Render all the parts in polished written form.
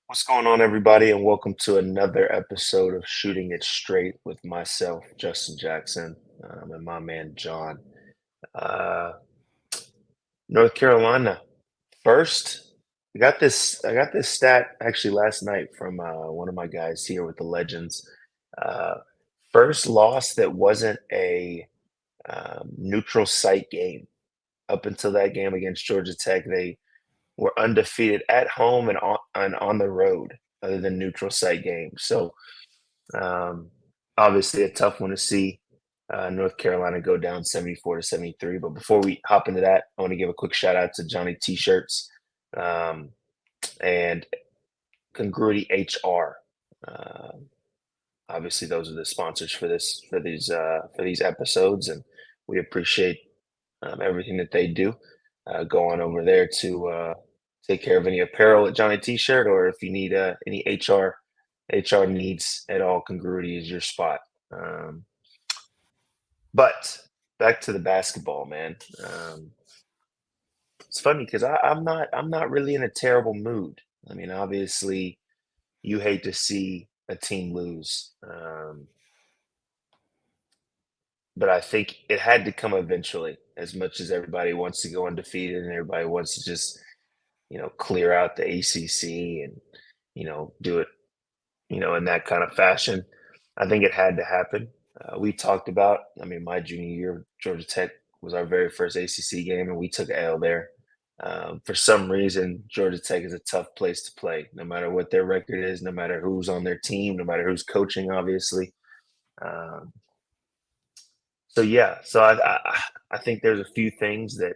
What's going on, everybody, and welcome to another episode of Shooting It Straight with myself, Justin Jackson, and my man John. Uh, North Carolina. First, I got this stat actually last night from one of my guys here with the Legends. Uh, First loss that wasn't a neutral site game. Up until that game against Georgia Tech, they were undefeated at home and on the road, other than neutral site games. So Um, obviously, a tough one to see North Carolina go down 74-73. But before we hop into that, I want to give a quick shout out to Johnny T-shirts um, and Congruity HR. Um, Obviously, those are the sponsors for these episodes, and we appreciate everything that they do. Go on over there to take care of any apparel at Johnny T-shirt, or if you need any HR needs at all, Congruity is your spot. But back to the basketball, man. It's funny because I'm not really in a terrible mood. I mean, obviously, you hate to see a team lose, but I think it had to come eventually. As much as everybody wants to go undefeated and everybody wants to just clear out the ACC and do it in that kind of fashion, I think it had to happen. We talked about, I mean, my junior year, Georgia Tech was our very first ACC game, and we took a L there. For some reason, Georgia Tech is a tough place to play, no matter what their record is, no matter who's on their team, no matter who's coaching, obviously. Um, so I think there's a few things that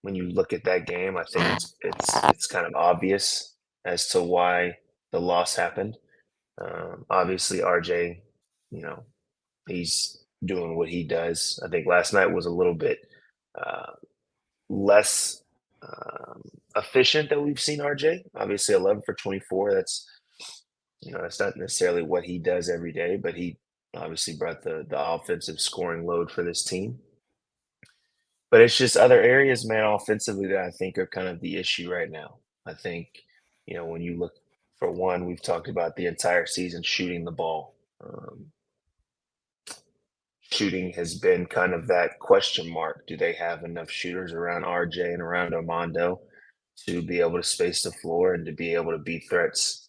when you look at that game, I think it's kind of obvious as to why the loss happened. Obviously, RJ, you know, he's doing what he does. I think last night was a little bit uh, less efficient that we've seen RJ. Obviously, 11 for 24. That's not necessarily what he does every day, but he obviously brought the offensive scoring load for this team. But it's just other areas, man, offensively that I think are kind of the issue right now. I think, when you look for one, we've talked about the entire season shooting the ball. Shooting has been kind of that question mark. Do they have enough shooters around RJ and around Armando to be able to space the floor and to be able to beat threats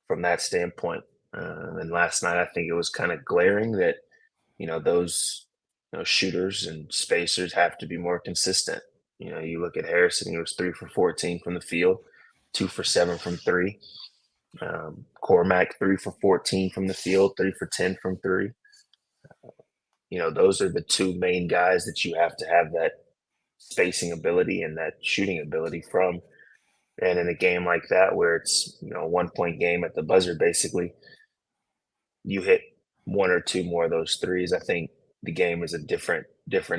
from that standpoint? And last night, I think it was kind of glaring that those shooters and spacers have to be more consistent. You look at Harrison; he was 3 for 14 from the field, 2 for 7 from three. Cormac 3 for 14 from the field, 3 for 10 from three. Those are the two main guys that you have to have that spacing ability and that shooting ability from. And in a game like that, where it's a 1 point game at the buzzer, basically, you hit one or two more of those threes. I think the game is a different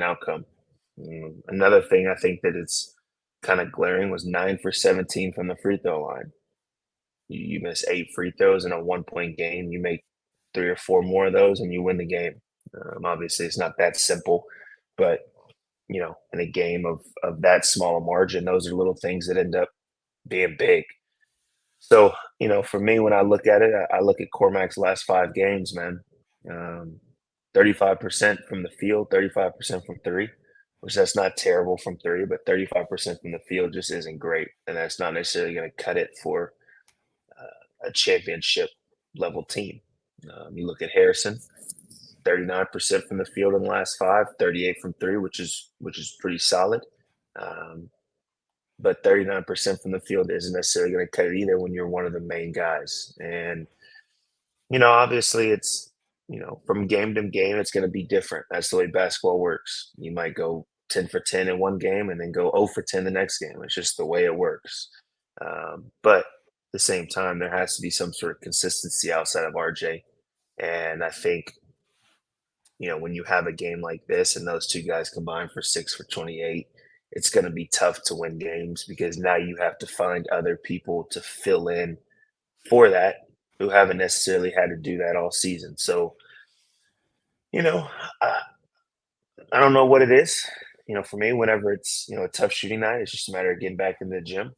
outcome. Another thing I think that it's kind of glaring was 9 for 17 from the free throw line. You miss 8 free throws in a 1 point game. You make three or four more of those, and you win the game. Obviously, it's not that simple, but in a game of that small a margin, those are little things that end up being big. So, for me, when I look at it, I look at Cormac's last 5 games, man. Um, 35% from the field, 35% from three, which that's not terrible from three, but 35% from the field just isn't great. And that's not necessarily going to cut it for a championship level team. You look at Harrison, 39% from the field in the last 5, 38 from three, which is pretty solid. Um, but 39% from the field isn't necessarily going to cut it either when you're one of the main guys. And obviously it's from game to game it's going to be different. That's the way basketball works. You might go 10 for 10 in one game and then go 0 for 10 the next game. It's just the way it works. But at the same time, there has to be some sort of consistency outside of RJ. And I think when you have a game like this and those two guys combine for 6 for 28, it's going to be tough to win games because now you have to find other people to fill in for that who haven't necessarily had to do that all season. So, you know, I, I don't know what it is. For me, whenever it's, a tough shooting night, it's just a matter of getting back in the gym,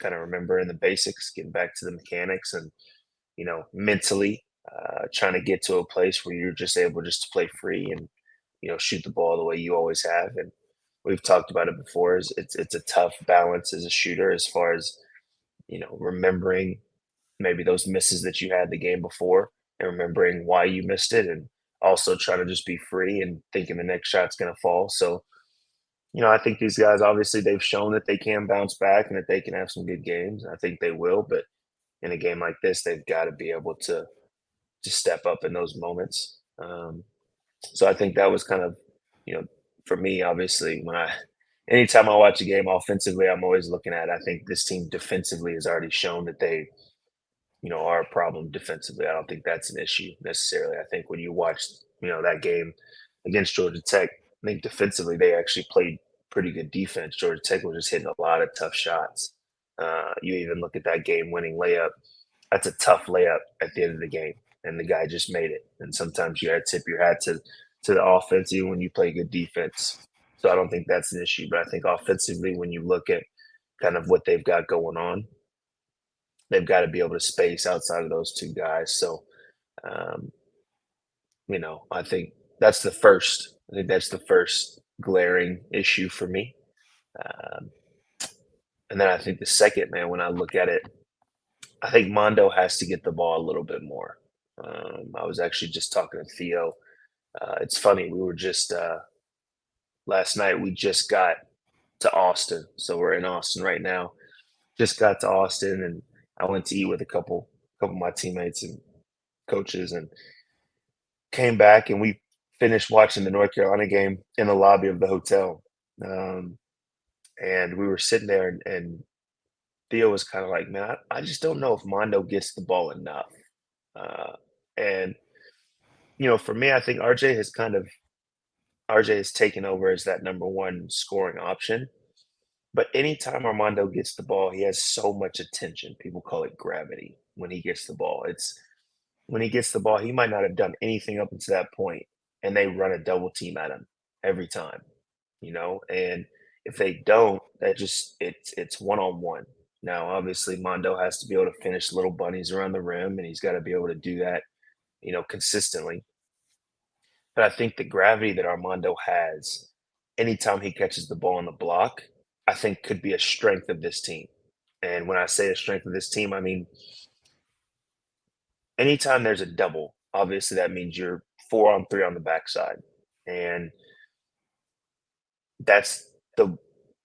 kind of remembering the basics, getting back to the mechanics, and mentally trying to get to a place where you're just able just to play free and shoot the ball the way you always have. And we've talked about it before. Is it's a tough balance as a shooter as far as remembering maybe those misses that you had the game before and remembering why you missed it, and also trying to just be free and thinking the next shot's going to fall. So I think these guys, obviously, they've shown that they can bounce back and that they can have some good games. I think they will, but in a game like this, they've got to be able to step up in those moments. So I think that was kind of, you know, for me, obviously, anytime I watch a game offensively, I'm always looking at. I think this team defensively has already shown that they are a problem defensively. I don't think that's an issue necessarily. I think when you watch, that game against Georgia Tech, I think defensively they actually played pretty good defense. Georgia Tech was just hitting a lot of tough shots. You even look at that game-winning layup. That's a tough layup at the end of the game, and the guy just made it. And sometimes you got to tip your hat to the offense even when you play good defense. So I don't think that's an issue. But I think offensively, when you look at kind of what they've got going on, they've got to be able to space outside of those two guys. So, um, I think that's the first. I think that's the first glaring issue for me. Um, and then I think the second, man, when I look at it, I think Mondo has to get the ball a little bit more. I was actually just talking to Theo. It's funny, we were just last night. We just got to Austin, so we're in Austin right now. Just got to Austin, and I went to eat with a couple of my teammates and coaches, and came back, and we finished watching the North Carolina game in the lobby of the hotel. Um, and we were sitting there, and Theo was kind of like, "Man, I just don't know if Mondo gets the ball enough." Uh, and for me, I think RJ has taken over as that number one scoring option. But anytime Armando gets the ball, he has so much attention. People call it gravity when he gets the ball. It's when he gets the ball, he might not have done anything up until that point, and they run a double team at him every time. And if they don't, that just it's one on one. Now, obviously, Mondo has to be able to finish little bunnies around the rim, and he's got to be able to do that, consistently. But I think the gravity that Armando has, anytime he catches the ball on the block, I think could be a strength of this team. And when I say a strength of this team, I mean anytime there's a double, obviously that means you're 4 on 3 on the backside. And that's the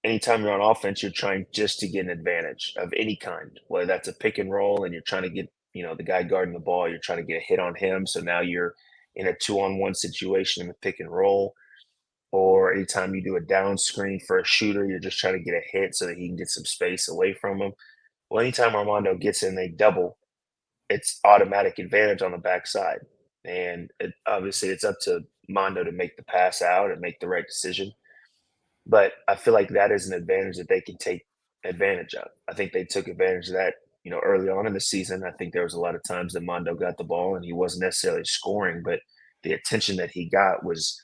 anytime you're on offense, you're trying just to get an advantage of any kind, whether that's a pick and roll and you're trying to get, the guy guarding the ball, you're trying to get a hit on him. So now you're in a 2-on-1 situation in the pick and roll. Or anytime you do a down screen for a shooter, you're just trying to get a hit so that he can get some space away from him. Well, anytime Armando gets in, they double, it's automatic advantage on the backside. And obviously, it's up to Mondo to make the pass out and make the right decision. But I feel like that is an advantage that they can take advantage of. I think they took advantage of that, early on in the season. I think there was a lot of times that Mondo got the ball and he wasn't necessarily scoring, but the attention that he got was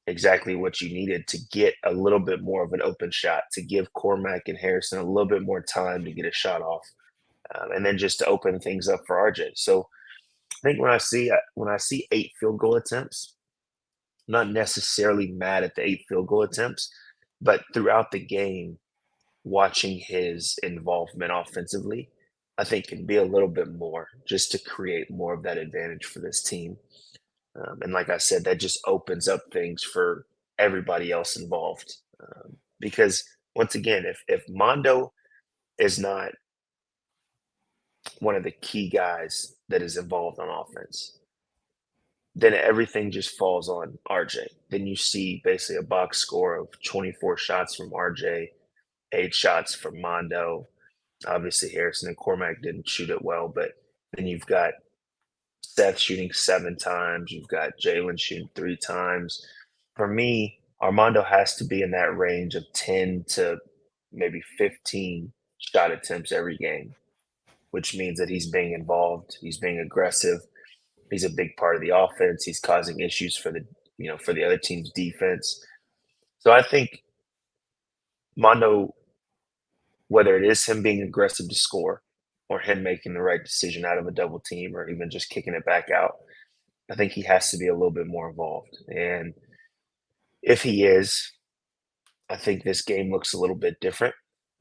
exactly what you needed to get a little bit more of an open shot, to give Cormac and Harrison a little bit more time to get a shot off, and then just to open things up for RJ. So I think when I see 8 field goal attempts, I'm not necessarily mad at the 8 field goal attempts, but throughout the game, watching his involvement offensively, I think can be a little bit more just to create more of that advantage for this team. And like I said, that just opens up things for everybody else involved. Because once again, if Mondo is not one of the key guys that is involved on offense, then everything just falls on RJ. Then you see basically a box score of 24 shots from RJ, 8 shots from Mondo. Obviously, Harrison and Cormac didn't shoot it well, but then you've got Seth shooting 7 times. You've got Jalen shooting 3 times. For me, Armando has to be in that range of 10 to maybe 15 shot attempts every game, which means that he's being involved, he's being aggressive, he's a big part of the offense, he's causing issues for the other team's defense. So I think Mondo whether it is him being aggressive to score or him making the right decision out of a double team or even just kicking it back out. I think he has to be a little bit more involved. And if he is, I think this game looks a little bit different.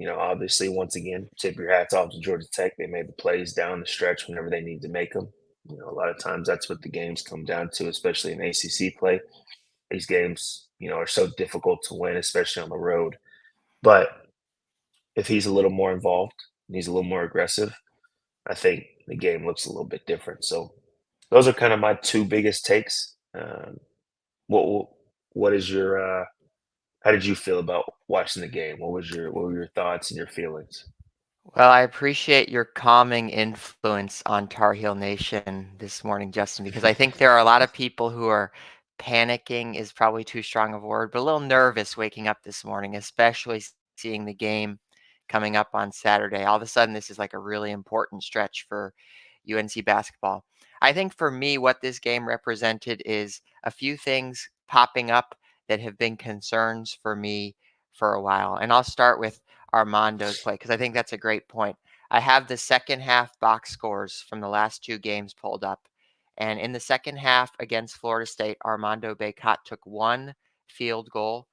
Obviously, once again, tip your hats off to Georgia Tech. They made the plays down the stretch whenever they need to make them. A lot of times that's what the games come down to, especially in ACC play. These games, are so difficult to win, especially on the road. But if he's a little more involved and he's a little more aggressive, I think the game looks a little bit different. So those are kind of my two biggest takes. What what is your how did you feel about watching the game? What were your thoughts and your feelings? Well, I appreciate your calming influence on Tar Heel Nation this morning, Justin, because I think there are a lot of people who are panicking is probably too strong of a word, but a little nervous waking up this morning, especially seeing the game coming up on Saturday. All of a sudden, this is like a really important stretch for UNC basketball. I think for me, what this game represented is a few things popping up that have been concerns for me for a while. And I'll start with Armando's play because I think that's a great point. I have the second half box scores from the last two games pulled up. And in the second half against Florida State, Armando Bacot took one field goal.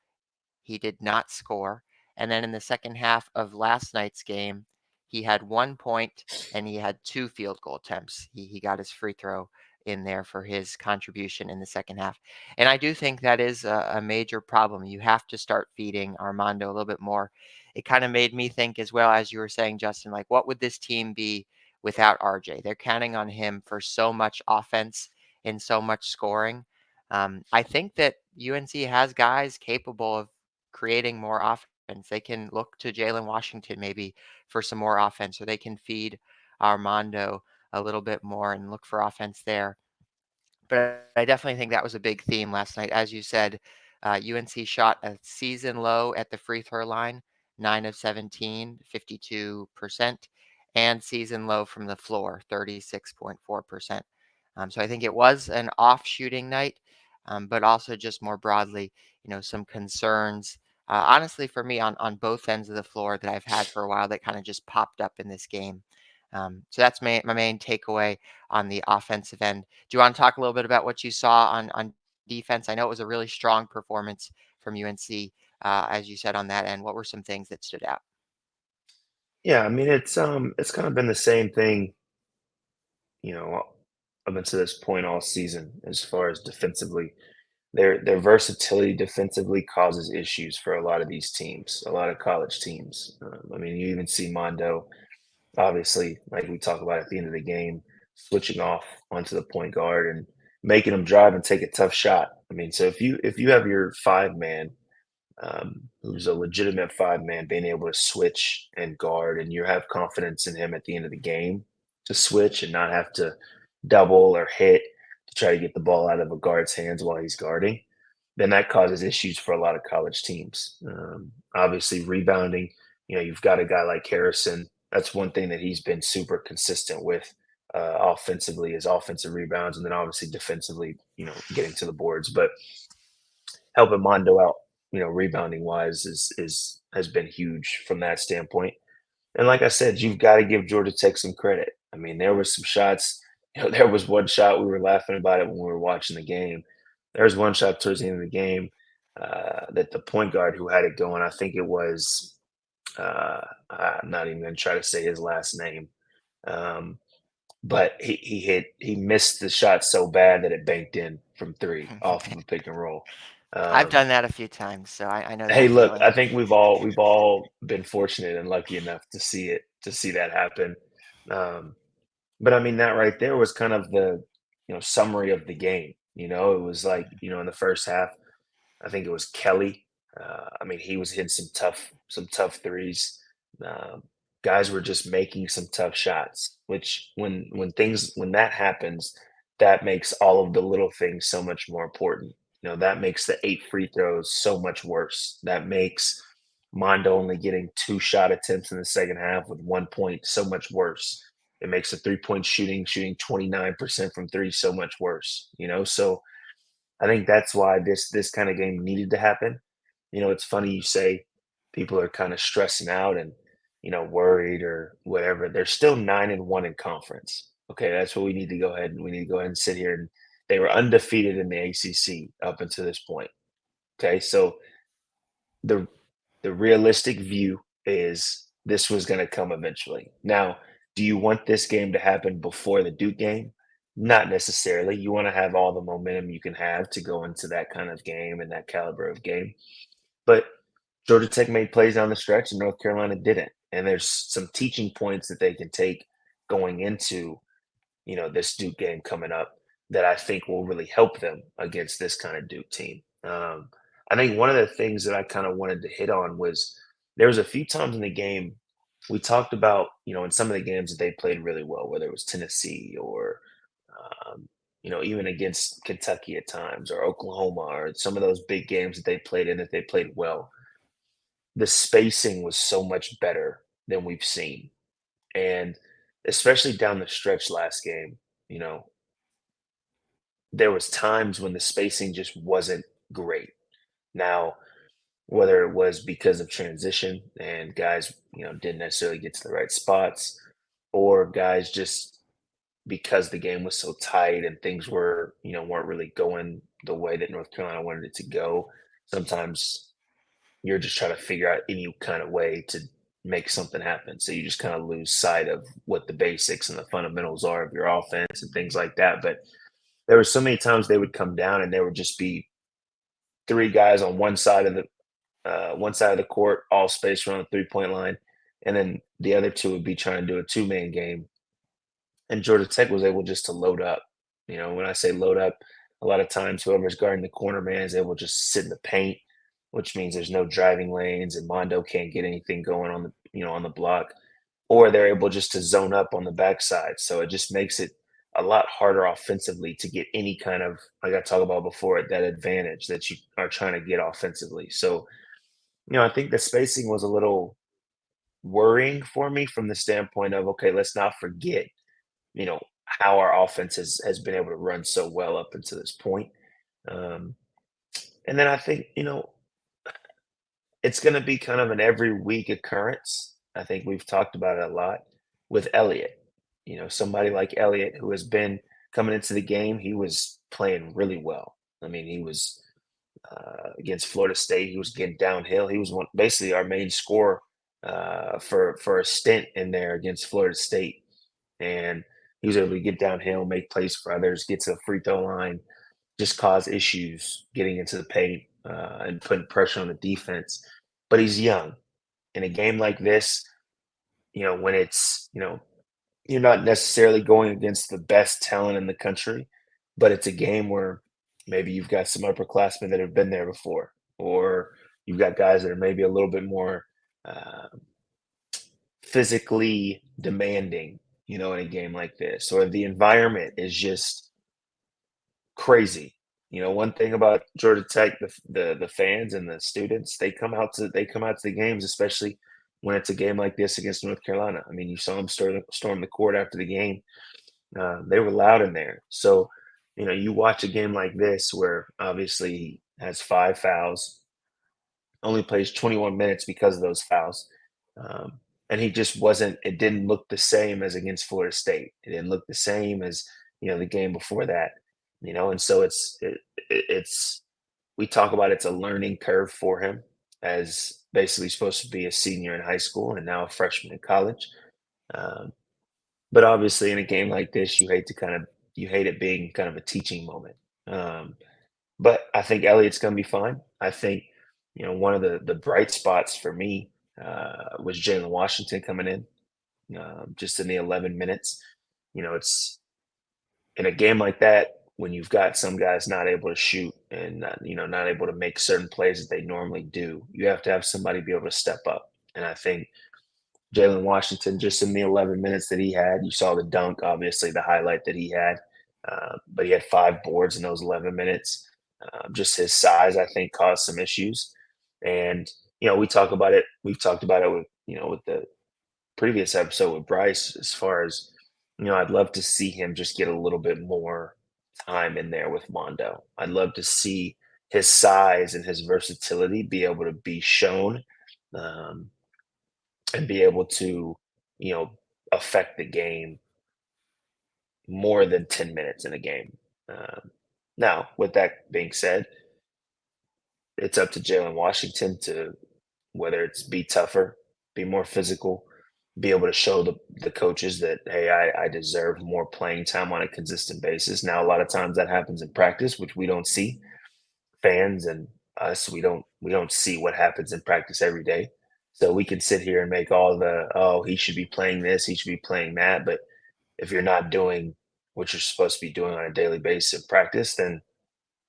He did not score. And then in the second half of last night's game, he had 1 point and he had two field goal attempts. He got his free throw in there for his contribution in the second half. And I do think that is a major problem. You have to start feeding Armando a little bit more. It kind of made me think, as well as you were saying, Justin, like what would this team be without RJ? They're counting on him for so much offense and so much scoring. I think that UNC has guys capable of creating more offense. They can look to Jalen Washington maybe for some more offense, or they can feed Armando a little bit more and look for offense there. But I definitely think that was a big theme last night. As you said, UNC shot a season low at the free throw line, 9 of 17, 52%, and season low from the floor, 36.4%. So I think it was an off shooting night, but also just more broadly, some concerns. Honestly, for me, on both ends of the floor that I've had for a while that kind of just popped up in this game. So that's my main takeaway on the offensive end. Do you want to talk a little bit about what you saw on defense? I know it was a really strong performance from UNC, as you said on that end. What were some things that stood out? Yeah, I mean it's kind of been the same thing, you know, up until this point all season as far as defensively. Their versatility defensively causes issues for a lot of these teams, a lot of college teams. I mean, you even see Mondo, obviously, like we talk about at the end of the game, switching off onto the point guard and making them drive and take a tough shot. I mean, so if you have your 5 man, who's a legitimate 5 man, being able to switch and guard, and you have confidence in him at the end of the game to switch and not have to double or hit to try to get the ball out of a guard's hands while he's guarding, then that causes issues for a lot of college teams. Obviously, rebounding, you've got a guy like Harrison. That's one thing that he's been super consistent with offensively is offensive rebounds, and then obviously defensively, getting to the boards. But helping Mondo out, rebounding wise is has been huge from that standpoint. And like I said, you've got to give Georgia Tech some credit. I mean, there were some shots. There was one shot we were laughing about it when we were watching the game. There was one shot towards the end of the game that the point guard who had it going. I think it was. I'm not even going to try to say his last name. Um, but he missed the shot so bad that it banked in from three off of a pick and roll. I've Um, done that a few times, so I know Hey, that look, feeling. I think we've all been fortunate and lucky enough to see that happen. Um, but I mean, that right there was kind of the summary of the game. It was like in the first half, I think it was Kelly. I mean, he was hitting some tough threes. Um, Guys were just making some tough shots. Which when that happens, that makes all of the little things so much more important. That makes the 8 free throws so much worse. That makes Mondo only getting 2 shot attempts in the second half with 1 point so much worse. It makes the 3 point shooting 29% from three so much worse. So I think that's why this kind of game needed to happen. It's funny you say people are kind of stressing out and worried or whatever, they're still 9-1 in conference. Okay, that's what we need to go ahead and we need to go ahead and sit here and they were undefeated in the ACC up until this point. Okay, so the the realistic view is this was going to come eventually. Now, do you want this game to happen before the Duke game? Not necessarily. You want to have all the momentum you can have to go into that kind of game and that caliber of game. But Georgia Tech made plays down the stretch and North Carolina didn't. And there's some teaching points that they can take going into, this Duke game coming up that I think will really help them against this kind of Duke team. I think one of the things that I kind of wanted to hit on was there was a few times in the game we talked about, in some of the games that they played really well, whether it was Tennessee or, even against Kentucky at times or Oklahoma or some of those big games that they played in that they played well. The spacing was so much better than we've seen. And especially down the stretch last game, you know, there was times when the spacing just wasn't great. Now, whether it was because of transition and guys, didn't necessarily get to the right spots, or guys just because the game was so tight and things were, weren't really going the way that North Carolina wanted it to go. Sometimes you're just trying to figure out any kind of way to make something happen. So you just kind of lose sight of what the basics and the fundamentals are of your offense and things like that. But there were so many times they would come down and there would just be three guys on one side of the court, all spaced around the 3-point line, and then the other two would be trying to do a two-man game. And Georgia Tech was able just to load up. When I say load up, a lot of times whoever's guarding the corner man is able to just sit in the paint, which means there's no driving lanes and Mondo can't get anything going on the block, or they're able just to zone up on the backside. So it just makes it a lot harder offensively to get any kind of, like I talked about before, that advantage that you are trying to get offensively. So, I think the spacing was a little worrying for me from the standpoint of, okay, let's not forget, how our offense has been able to run so well up until this point. Um, and then I think, it's going to be kind of an every week occurrence. I think we've talked about it a lot with Elliot. Somebody like Elliot who has been coming into the game, he was playing really well. I mean, he was against Florida State. He was getting downhill. He was basically our main scorer for a stint in there against Florida State, and he was able to get downhill, make plays for others, get to the free throw line, just cause issues getting into the paint and putting pressure on the defense. But he's young. In a game like this, when it's, you're not necessarily going against the best talent in the country, but it's a game where maybe you've got some upperclassmen that have been there before, or you've got guys that are maybe a little bit more uh, physically demanding, in a game like this, or the environment is just crazy. One thing about Georgia Tech, the fans and the students, they come out to the games, especially when it's a game like this against North Carolina. I mean, you saw them storm the court after the game. They were loud in there. So, you watch a game like this where obviously he has 5 fouls, only plays 21 minutes because of those fouls. Um, and he just wasn't, it didn't look the same as against Florida State. It didn't look the same as, the game before that, and so it's, we talk about it's a learning curve for him as basically supposed to be a senior in high school and now a freshman in college. Um, but obviously in a game like this, you hate it being kind of a teaching moment. Um, but I think Elliott's going to be fine. I think, one of the bright spots for me was Jalen Washington coming in just in the 11 minutes. It's in a game like that when you've got some guys not able to shoot and not able to make certain plays that they normally do. You have to have somebody be able to step up. And I think Jalen Washington, just in the 11 minutes that he had, you saw the dunk, obviously the highlight that he had, but he had 5 boards in those 11 minutes. Just his size, I think, caused some issues. And we talk about it. We've talked about it with with the previous episode with Bryce, as far as I'd love to see him just get a little bit more time in there with Mondo. I'd love to see his size and his versatility be able to be shown. Um, and be able to, you know, affect the game more than 10 minutes in a game. Now, with that being said, it's up to Jalen Washington to whether it's be tougher, be more physical, be able to show the coaches that, hey, I deserve more playing time on a consistent basis. Now, a lot of times that happens in practice, which we don't see. Fans and us, we don't see what happens in practice every day. So we can sit here and make all the, oh, he should be playing this, he should be playing that. But if you're not doing what you're supposed to be doing on a daily basis in practice, then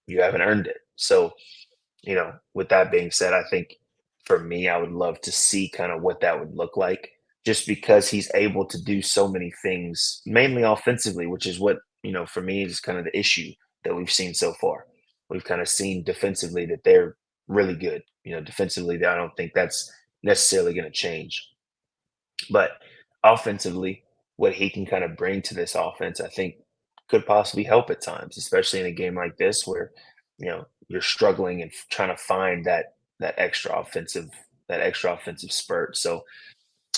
you haven't earned it. So, with that being said, I think for me, I would love to see kind of what that would look like just because he's able to do so many things, mainly offensively, which is what, for me is kind of the issue that we've seen so far. We've kind of seen defensively that they're really good. Defensively, I don't think that's necessarily going to change. But offensively, what he can kind of bring to this offense, I think, could possibly help at times, especially in a game like this where you're struggling and trying to find that extra offensive spurt. So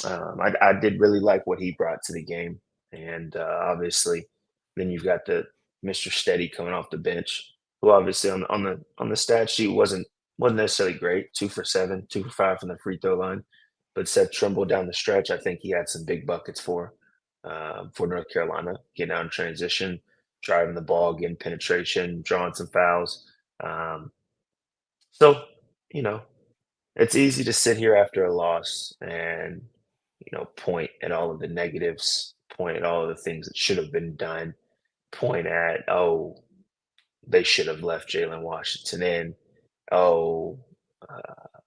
I did really like what he brought to the game, and obviously, then you've got the Mr. Steady coming off the bench, who obviously on the stat sheet wasn't necessarily great. 2 for 7, 2 for 5 from the free throw line, but Seth Trimble down the stretch, I think he had some big buckets for North Carolina, getting out in transition, driving the ball, getting penetration, drawing some fouls. Um, so you know, it's easy to sit here after a loss and point at all of the negatives, point at all of the things that should have been done, point at, oh, they should have left Jalen Washington in. Oh, uh,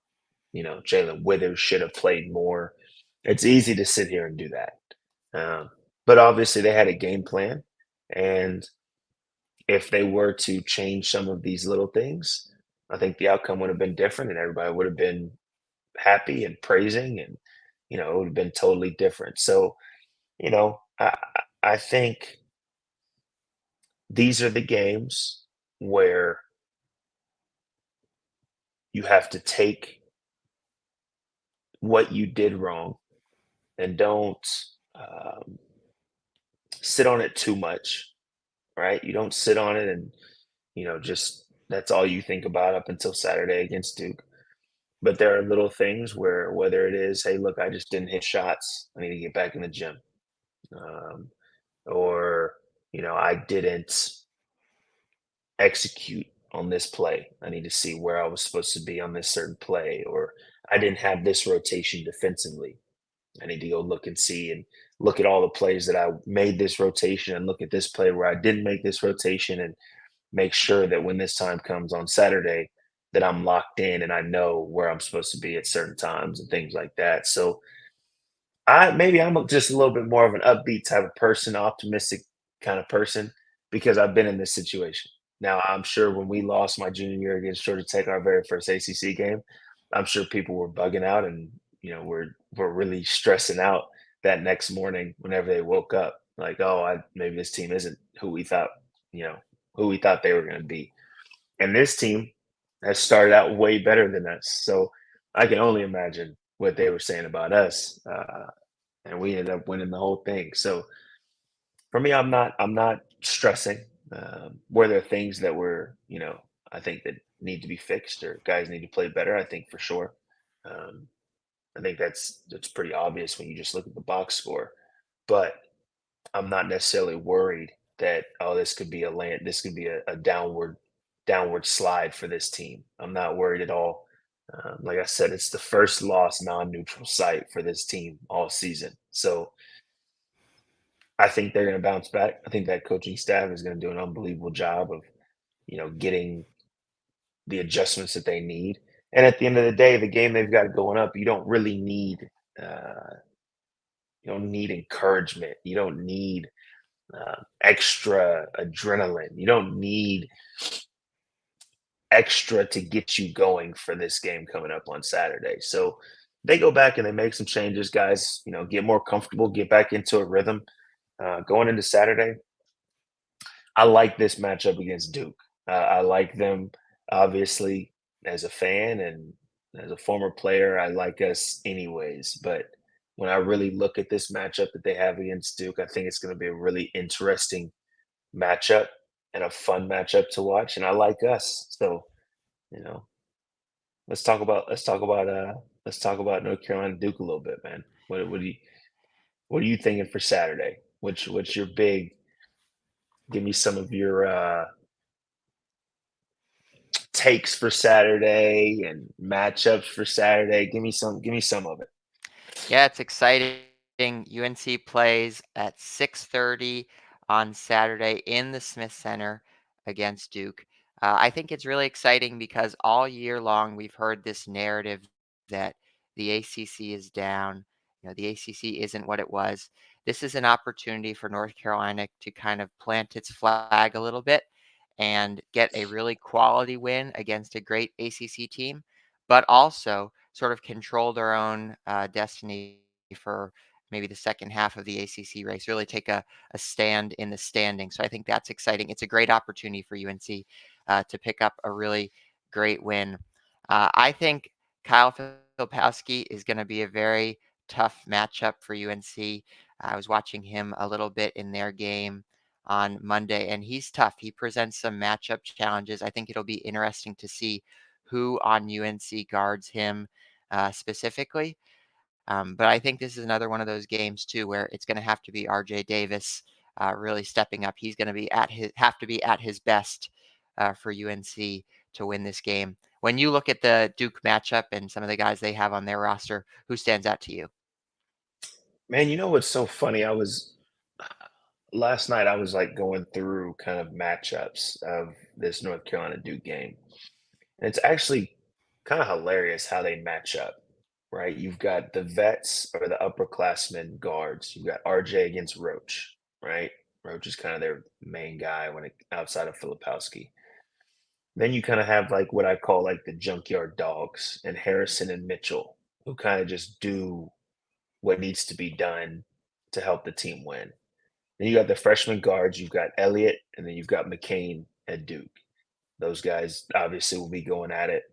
Jalen Withers should have played more. It's easy to sit here and do that. Um, but obviously, they had a game plan. And if they were to change some of these little things, I think the outcome would have been different and everybody would have been happy and praising and it would have been totally different. So, I think these are the games where you have to take what you did wrong and don't um, sit on it too much, right? You don't sit on it and, just that's all you think about up until Saturday against Duke. But there are little things where, whether it is, hey, look, I just didn't hit shots. I need to get back in the gym. Um, or, I didn't execute on this play. I need to see where I was supposed to be on this certain play, or I didn't have this rotation defensively. I need to go look and see and look at all the plays that I made this rotation and look at this play where I didn't make this rotation and make sure that when this time comes on Saturday that I'm locked in and I know where I'm supposed to be at certain times and things like that. So I'm just a little bit more of an upbeat type of person, optimistic kind of person because I've been in this situation. Now I'm sure when we lost my junior year against Georgia Tech, our very first ACC game, I'm sure people were bugging out and we're really stressing out that next morning whenever they woke up, like, oh, maybe this team isn't who we thought, you know, who we thought they were going to be. And this team has started out way better than us. So I can only imagine what they were saying about us. And we ended up winning the whole thing. So for me, I'm not stressing. Were there things that were, I think that need to be fixed or guys need to play better? I think for sure. Um, I think that's pretty obvious when you just look at the box score. But I'm not necessarily worried that, oh, this could be a downward slide for this team. I'm not worried at all. Like I said, it's the first loss non-neutral site for this team all season. So I think they're going to bounce back. I think that coaching staff is going to do an unbelievable job of, getting the adjustments that they need. And at the end of the day, the game they've got going up, you don't really need, uh, you don't need encouragement. You don't need extra adrenaline. You don't need extra to get you going for this game coming up on Saturday. So they go back and they make some changes, guys. Get more comfortable, get back into a rhythm. Going into Saturday, I like this matchup against Duke. I like them, obviously, as a fan and as a former player. I like us anyways, but when I really look at this matchup that they have against Duke, I think it's going to be a really interesting matchup and a fun matchup to watch. And I like us. So, you know, let's talk about North Carolina Duke a little bit, man. What are you thinking for Saturday? What's your big give me some of your takes for Saturday and matchups for Saturday. Give me some of it. Yeah, it's exciting. UNC plays at 6:30 on Saturday in the Smith Center against Duke. I think it's really exciting because all year long we've heard this narrative that the ACC is down. The ACC isn't what it was. This is an opportunity for North Carolina to kind of plant its flag a little bit and get a really quality win against a great ACC team, but also sort of control their own destiny for maybe the second half of the ACC race, really take a stand in the standing. So I think that's exciting. It's a great opportunity for UNC to pick up a really great win. I think Kyle Filipowski is going to be a very tough matchup for UNC. I was watching him a little bit in their game on Monday, and he's tough. He presents some matchup challenges. I think it'll be interesting to see who on UNC guards him specifically. But I think this is another one of those games too where it's going to have to be RJ Davis really stepping up. He's going to be have to be at his best for UNC to win this game. When you look at the Duke matchup and some of the guys they have on their roster, who stands out to you? Man, you know what's so funny? I was last night I was like going through kind of matchups of this North Carolina Duke game. And it's actually kind of hilarious how they match up, right? You've got the vets or the upperclassmen guards. You've got RJ against Roach, right? Roach is kind of their main guy outside of Filipowski. Then you kind of have like what I call like the junkyard dogs and Harrison and Mitchell, who kind of just do what needs to be done to help the team win. Then you got the freshman guards, you've got Elliot, and then you've got McCain at Duke. Those guys obviously will be going at it.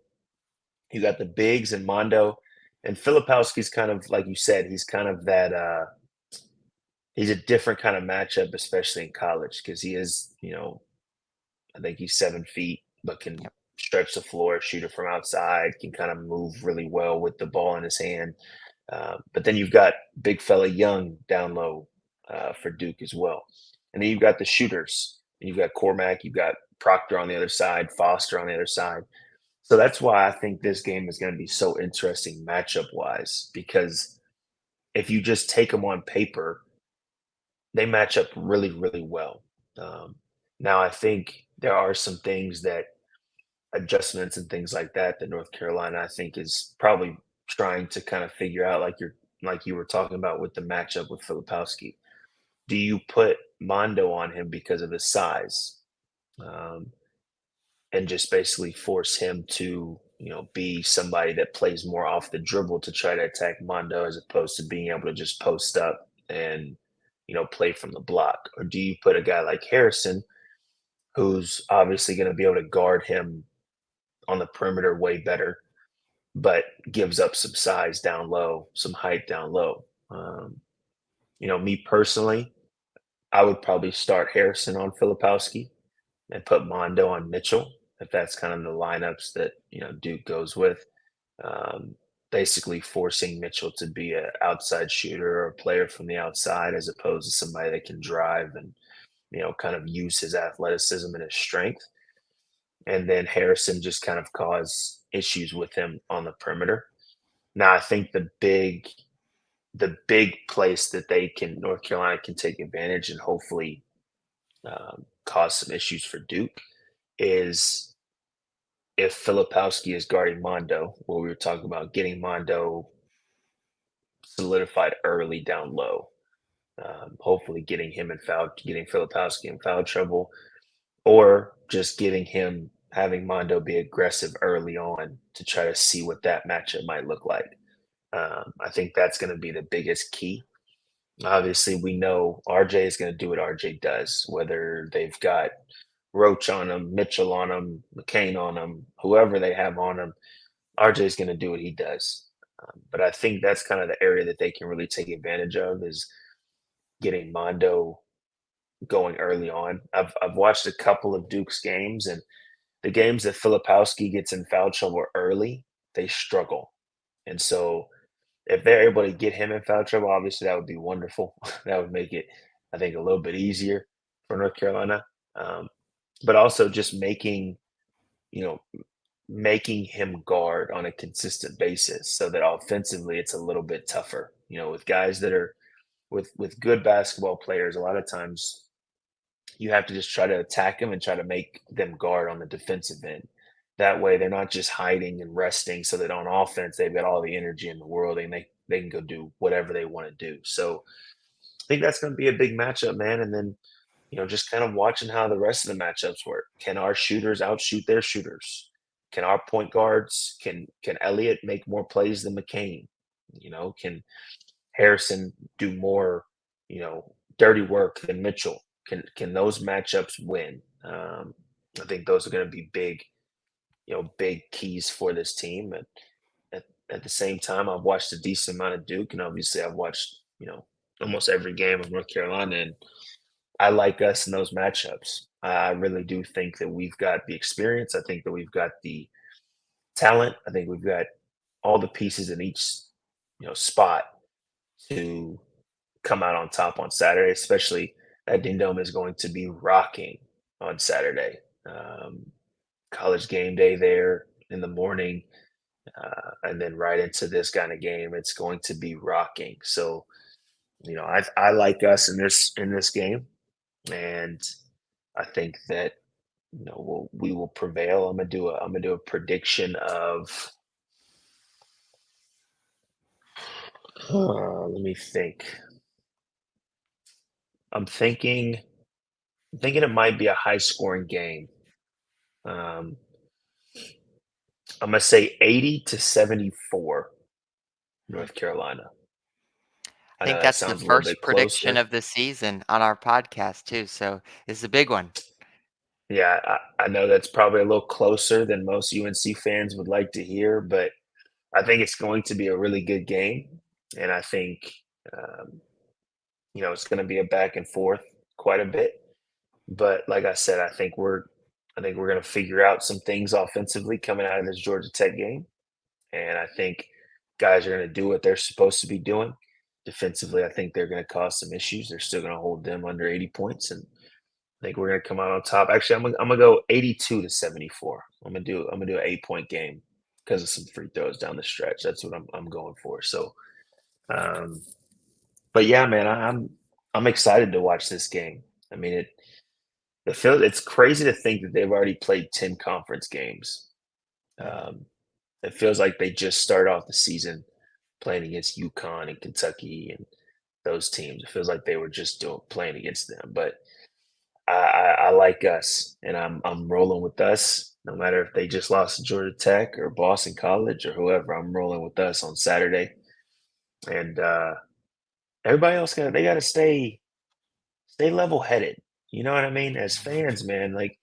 You got the bigs and Mondo, and Filipowski's kind of like you said, he's kind of that he's a different kind of matchup, especially in college, because he is, I think he's 7 feet, but can Yep. stretch the floor, shoot it from outside, can kind of move really well with the ball in his hand. But then you've got big fella Young down low for Duke as well. And then you've got the shooters. And you've got Cormac, you've got Proctor on the other side, Foster on the other side. So that's why I think this game is going to be so interesting matchup wise, because if you just take them on paper, they match up really, really well. Um, Now, I think there are some things that adjustments and things like that that North Carolina, I think, is probably trying to kind of figure out, like you were talking about with the matchup with Filipowski. Do you put Mondo on him because of his size, um, and just basically force him to, be somebody that plays more off the dribble to try to attack Mondo as opposed to being able to just post up and, play from the block? Or do you put a guy like Harrison, who's obviously going to be able to guard him on the perimeter way better, but gives up some size down low, some height down low? Me personally, I would probably start Harrison on Filipowski and put Mondo on Mitchell if that's kind of the lineups that Duke goes with. Um, Basically forcing Mitchell to be an outside shooter or a player from the outside as opposed to somebody that can drive and kind of use his athleticism and his strength. And then Harrison just kind of cause issues with him on the perimeter. Now I think the big place that North Carolina can take advantage and hopefully cause some issues for Duke is if Filipowski is guarding Mondo, what we were talking about, getting Mondo solidified early down low. Hopefully getting Filipowski in foul trouble, or just having Mondo be aggressive early on to try to see what that matchup might look like. I think that's going to be the biggest key. Obviously, we know RJ is going to do what RJ does, whether they've got Roach on him, Mitchell on him, McCain on him, whoever they have on him. RJ is going to do what he does. But I think that's kind of the area that they can really take advantage of is getting Mondo going early on. I've watched a couple of Duke's games, and the games that Filipowski gets in foul trouble early, they struggle. And so if they're able to get him in foul trouble, obviously that would be wonderful. That would make it, I think, a little bit easier for North Carolina. Um, but also just you know, making him guard on a consistent basis so that offensively it's a little bit tougher. With guys that are with good basketball players, a lot of times you have to just try to attack them and try to make them guard on the defensive end. That way they're not just hiding and resting so that on offense they've got all the energy in the world and they can go do whatever they want to do. So I think that's going to be a big matchup, man. And then, just kind of watching how the rest of the matchups work. Can our shooters outshoot their shooters? Can our point guards, can Elliot make more plays than McCain? Can Harrison do more, dirty work than Mitchell? Can those matchups win? I think those are going to be big keys for this team. And at the same time, I've watched a decent amount of Duke, and obviously I've watched almost every game of North Carolina, and I like us in those matchups. I really do think that we've got the experience. I think that we've got the talent. I think we've got all the pieces in each spot to come out on top on Saturday, especially that Ding Dome is going to be rocking on Saturday. College game day there in the morning, and then right into this kind of game, it's going to be rocking. So, I like us in this game, and I think that we will prevail. I'm gonna do a prediction of. Let me think. I'm thinking. I'm thinking it might be a high scoring game. Um, I'm gonna say 80-74, North Carolina. I I know think that that's the sounds a little first bit prediction closer. of the season on our podcast too, so it's a big one. Yeah, I know that's probably a little closer than most UNC fans would like to hear, but I think it's going to be a really good game, and I think um, it's going to be a back and forth quite a bit. But like I said, I think we're going to figure out some things offensively coming out of this Georgia Tech game, and I think guys are going to do what they're supposed to be doing. Defensively, I think they're going to cause some issues. They're still going to hold them under 80 points, and I think we're going to come out on top. Actually, I'm gonna go 82-74. I'm gonna do an 8-point game because of some free throws down the stretch. That's what I'm going for. So, um, but yeah, man, I'm excited to watch this game. I mean, it's crazy to think that they've already played 10 conference games. Um, it feels like they just started off the season playing against UConn and Kentucky and those teams. It feels like they were just playing against them. But I like us, and I'm rolling with us. No matter if they just lost to Georgia Tech or Boston College or whoever, I'm rolling with us on Saturday. And everybody else got to stay level headed. You know what I mean? As fans, man, like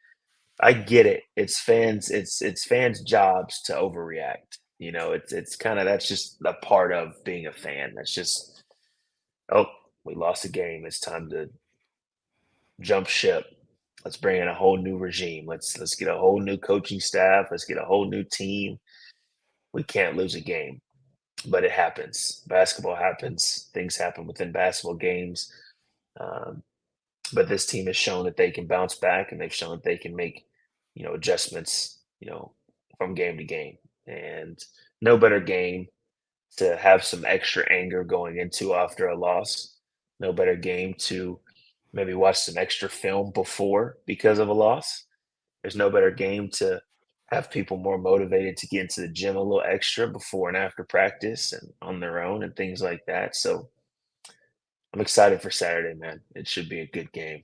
I get it. It's fans' jobs to overreact. It's kind of that's just a part of being a fan. That's just oh, we lost a game. It's time to jump ship. Let's bring in a whole new regime. Let's get a whole new coaching staff. Let's get a whole new team. We can't lose a game, but it happens. Basketball happens. Things happen within basketball games. Um, but this team has shown that they can bounce back, and they've shown that they can make adjustments from game to game. And no better game to have some extra anger going into after a loss. No better game to maybe watch some extra film before because of a loss. There's no better game to have people more motivated to get into the gym a little extra before and after practice and on their own and things like that. So I'm excited for Saturday, man. It should be a good game.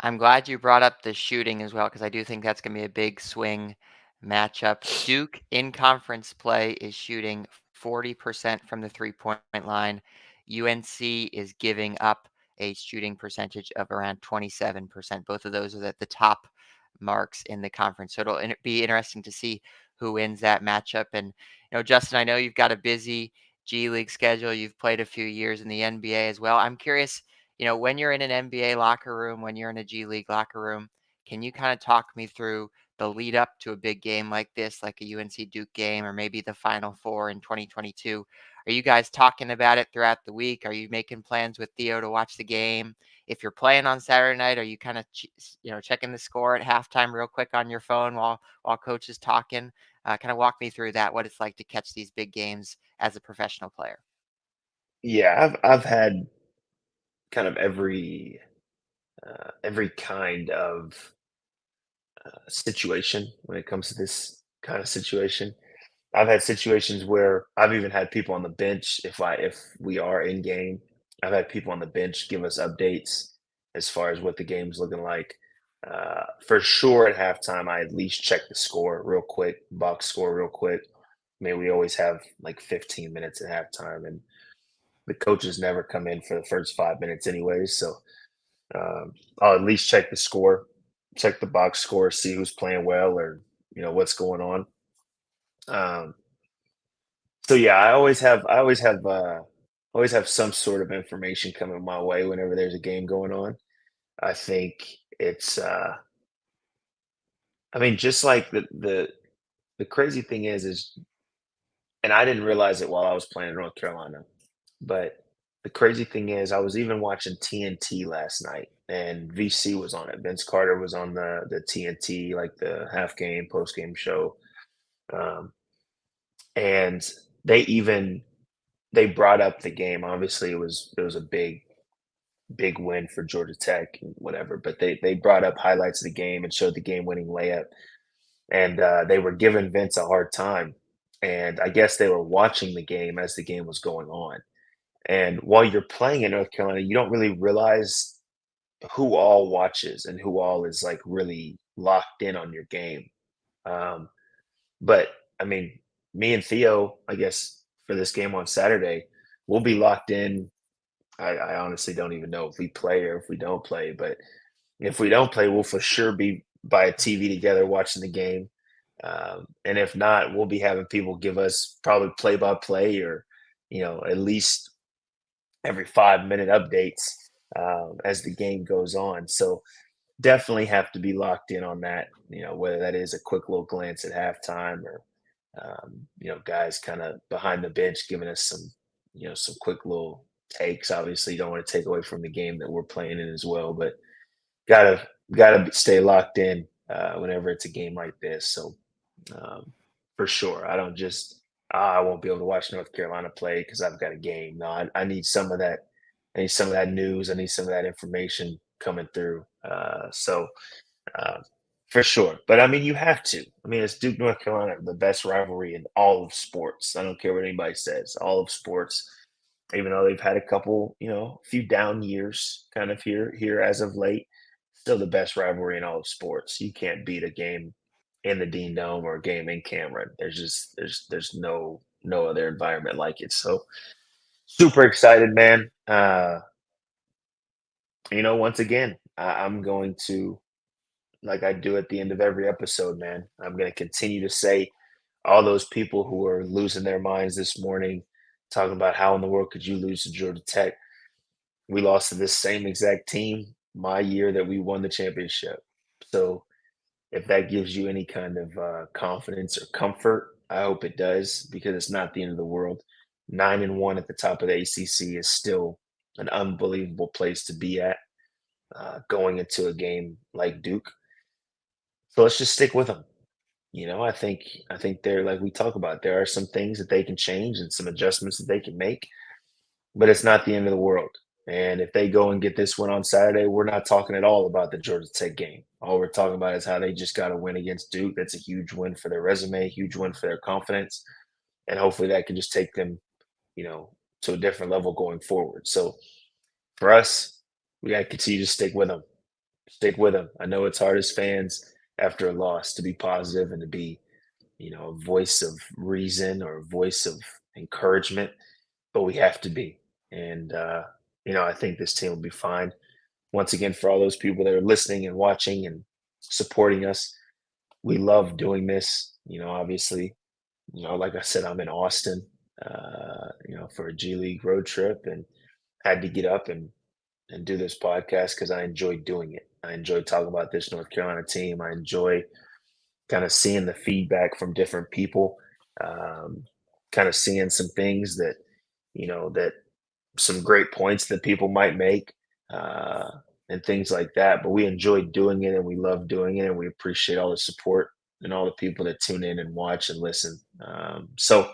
I'm glad you brought up the shooting as well because I do think that's going to be a big swing matchup. Duke in conference play is shooting 40% from the 3-point line. UNC is giving up a shooting percentage of around 27%. Both of those are at the top marks in the conference. So it'll be interesting to see who wins that matchup. And Justin, I know you've got a busy G League schedule. You've played a few years in the NBA as well. I'm curious, when you're in an NBA locker room, when you're in a G League locker room, can you kind of talk me through the lead up to a big game like this, like a UNC Duke game or maybe the Final Four in 2022? Are you guys talking about it throughout the week? Are you making plans with Theo to watch the game? If you're playing on Saturday night, are you kind of checking the score at halftime real quick on your phone while coach is talking? Kind of walk me through that, what it's like to catch these big games as a professional player. Yeah, I've had kind of every kind of situation when it comes to this kind of situation. I've had situations where I've even had people on the bench if we are in game. I've had people on the bench give us updates as far as what the game's looking like. For sure, at halftime, I at least check the score real quick, box score real quick. I mean, we always have like 15 minutes at halftime, and the coaches never come in for the first 5 minutes, anyways. So I'll at least check the score, check the box score, see who's playing well or what's going on. Um, So yeah, always have some sort of information coming my way whenever there's a game going on. I think it's I mean just like the crazy thing is and I didn't realize it while I was playing in North Carolina, but the crazy thing is I was even watching TNT last night and VC was on it. Vince Carter was on the TNT like the half game, post game show. Um, and they even they brought up the game. Obviously, it was a big win for Georgia Tech and whatever, but they brought up highlights of the game and showed the game winning layup, and they were giving Vince a hard time. And I guess they were watching the game as the game was going on. And while you're playing in North Carolina, you don't really realize who all watches and who all is like really locked in on your game. Um, but I mean, me and Theo, I guess for this game on Saturday, we'll be locked in. I honestly don't even know if we play or if we don't play, but if we don't play, we'll for sure be by a TV together watching the game. And if not, we'll be having people give us probably play by play or, at least every 5 minute updates as the game goes on. So definitely have to be locked in on that, whether that is a quick little glance at halftime or, guys kind of behind the bench giving us some quick little takes. Obviously, you don't want to take away from the game that we're playing in as well, but gotta stay locked in whenever it's a game like this. So um, for sure, I don't just I won't be able to watch North Carolina play because I've got a game. No, I need some of that. I need some of that news. I need some of that information coming through. Uh, for sure. But I mean, you have to. I mean, it's Duke, North Carolina, the best rivalry in all of sports. I don't care what anybody says. All of sports, even though they've had a couple, a few down years, kind of here as of late, still the best rivalry in all of sports. You can't beat a game in the Dean Dome or a game in Cameron. There's no other environment like it. So super excited, man. Once again, I'm going to like I do at the end of every episode, man. I'm going to continue to say all those people who are losing their minds this morning, talking about how in the world could you lose to Georgia Tech? We lost to this same exact team my year that we won the championship. So if that gives you any kind of confidence or comfort, I hope it does because it's not the end of the world. 9-1 at the top of the ACC is still an unbelievable place to be at going into a game like Duke. So let's just stick with them. I think they're like we talk about. There are some things that they can change and some adjustments that they can make, but it's not the end of the world. And if they go and get this one on Saturday, we're not talking at all about the Georgia Tech game. All we're talking about is how they just got to win against Duke. That's a huge win for their resume, huge win for their confidence, and hopefully that can just take them, you know, to a different level going forward. So for us, we got to continue to stick with them. Stick with them. I know it's hard as fans after a loss to be positive and to be a voice of reason or a voice of encouragement, but we have to be. And, I think this team will be fine. Once again, for all those people that are listening and watching and supporting us, we love doing this. Obviously, like I said, I'm in Austin, for a G League road trip, and had to get up and do this podcast because I enjoy doing it. I enjoy talking about this North Carolina team. I enjoy kind of seeing the feedback from different people, um, kind of seeing some things that some great points that people might make, uh, and things like that. But we enjoy doing it and we love doing it and we appreciate all the support and all the people that tune in and watch and listen. So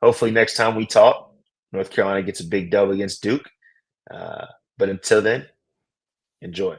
hopefully next time we talk, North Carolina gets a big dub against Duke. Uh, but until then, enjoy.